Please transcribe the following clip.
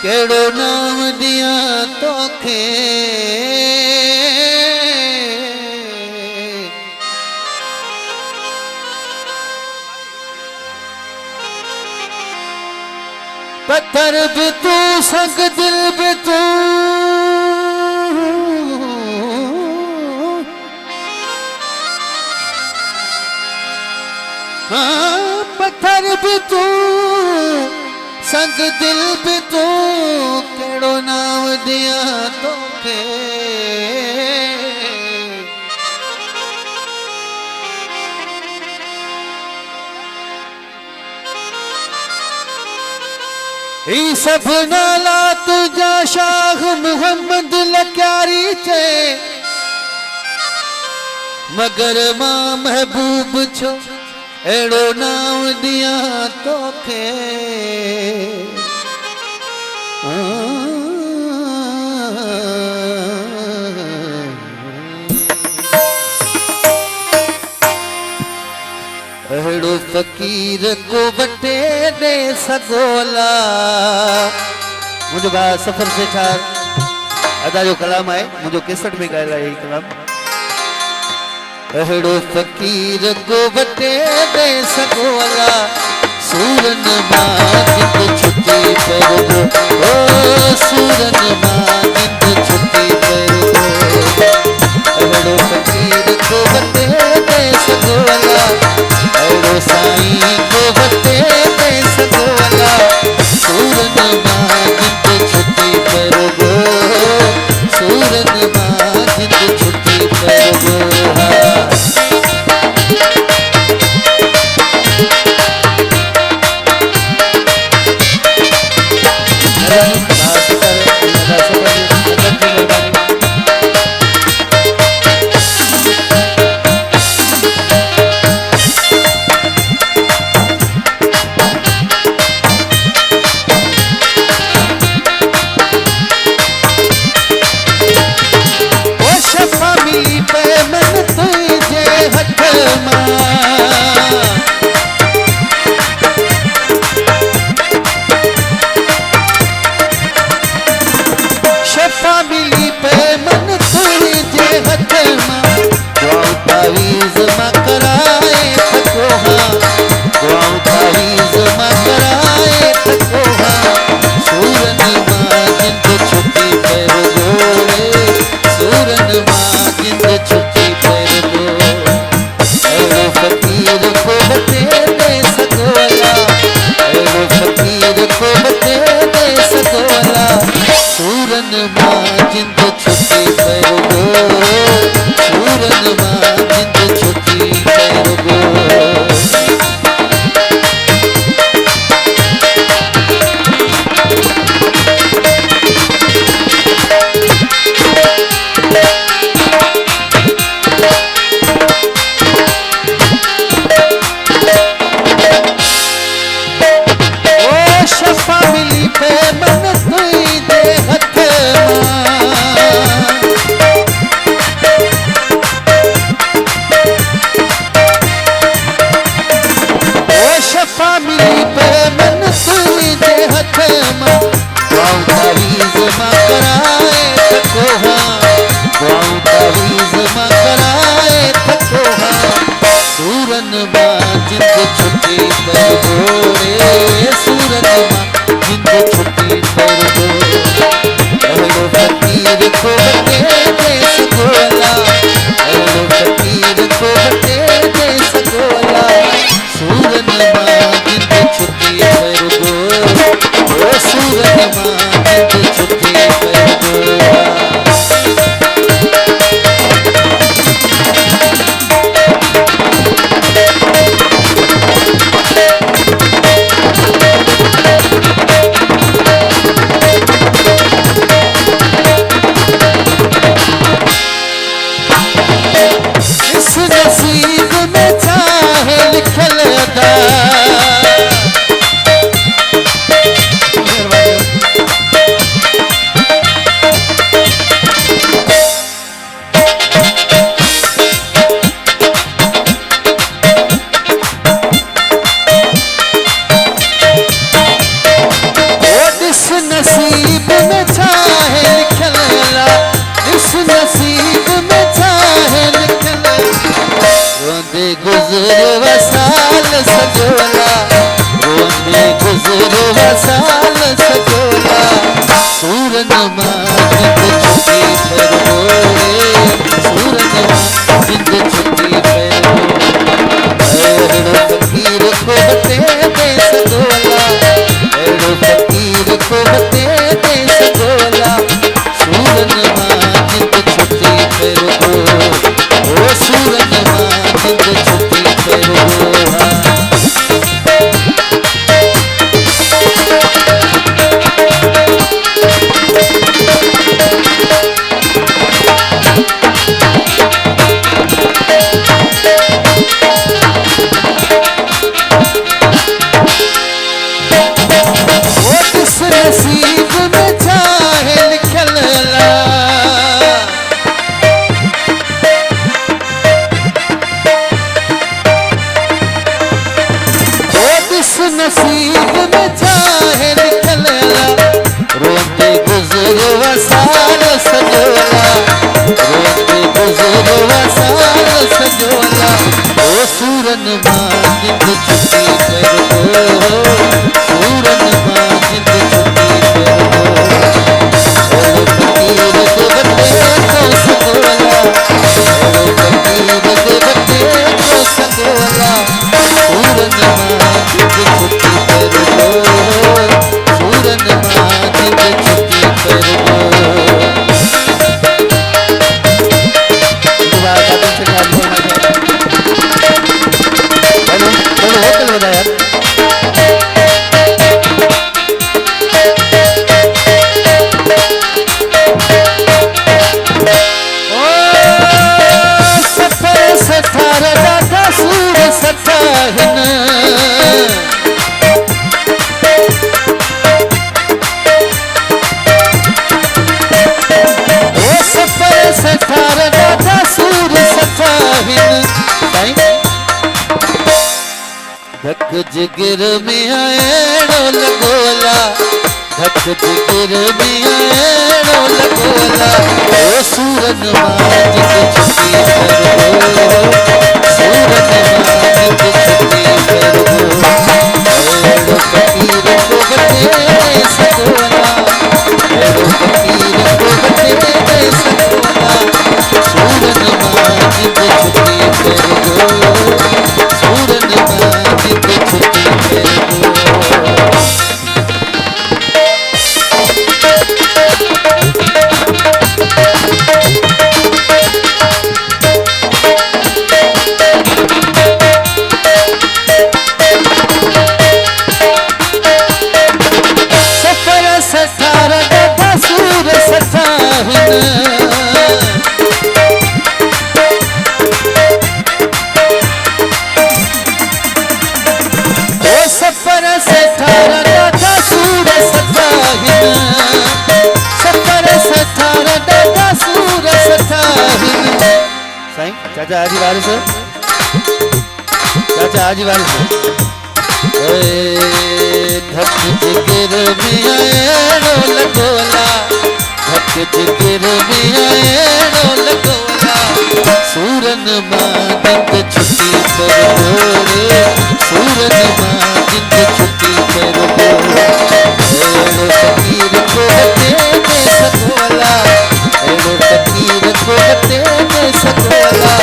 केड़ो नाम दिया तोखे पत्थर भी तू संग दिल भी तू हाँ पत्थर भी तू संग दिल भी तू केड़ो नाम दिया तोखे ई सब नाला तुझा शाह मुहम्मद लक्यारी चे मगर मां महबूब छो एड़ो नाम दिया तोखे एड़ो फकीर को बटे दे सगोला मुझे बात सफर से चार अदा जो कलाम है मुझे केसट में गायला यही कलाम अहड़ो फकीर को बटे दे सगोला सूरन माजिद छुट्टी पर दो ओ सूरन माजिद छुट्टी पर दो अहड़ो फकीर को बटे दे सगोला अहड़ो साईं को बटे दे सगोला सूरन माजिद छुट्टी पर दो सूरन माजिद छुट्टी पर दो सजोला रोंदे गुज़रो वसाल सजोला सूरन मां जिंद छुटी फिर सूरन मां जिंद छुटी फिर एड़ो फकीर को बते दे सजोला एड़ो फकीर को बते दे सजोला सूरन मां जिंद छुटी फिर ओ सूरन मां जिंद छुटी फिर नसीब में चाहे लिखल ला नसीब में चाहे लिखल ला रोंदे गुज़रो वसाल सजोला रोंदे गुज़रो वसाल सजोला ओ सूरन मां जिंद छुटी फिर सूरन मां जिंद छुटी फिर एड़ो फकीर को बते तो सजोला एड़ो फकीर को बते तो सजोला सूरन मां जिंद छुटी फिर सूरन मां जिंद छुटी फिर होटल बता यार सफर सठार दादा सूर सठाहिन सफर सठार दादा सूर सठाहिन धक जिगर में आएड़ो लगोला धक जिगर में आएड़ो लगोला ओ सूरन मां जिंद छुटी फिर सूरन मां जिंद छुटी फिर एड़ो फकीर को बते दे सजोला एड़ो फकीर को बते दे सजोला सूरन मां जिंद छुटी फिर सूरन मां जिंद छुटी फिर सफर सठार दादा सूर सठाहिन सफर सठार दादा सूर सठाहिन सफर सठार दादा सूर सठाहिन साईं चाचा आजी वारिस चाचा आजी वारिस धक जिगर में आएड़ो लगोला धक जिगर में आएड़ो लगोला सूरन मां जिंद छुटी फिर सूरन मां जिंद छुटी फिर एड़ो फकीर को बते दे सजोला एड़ो फकीर को बते दे सजोला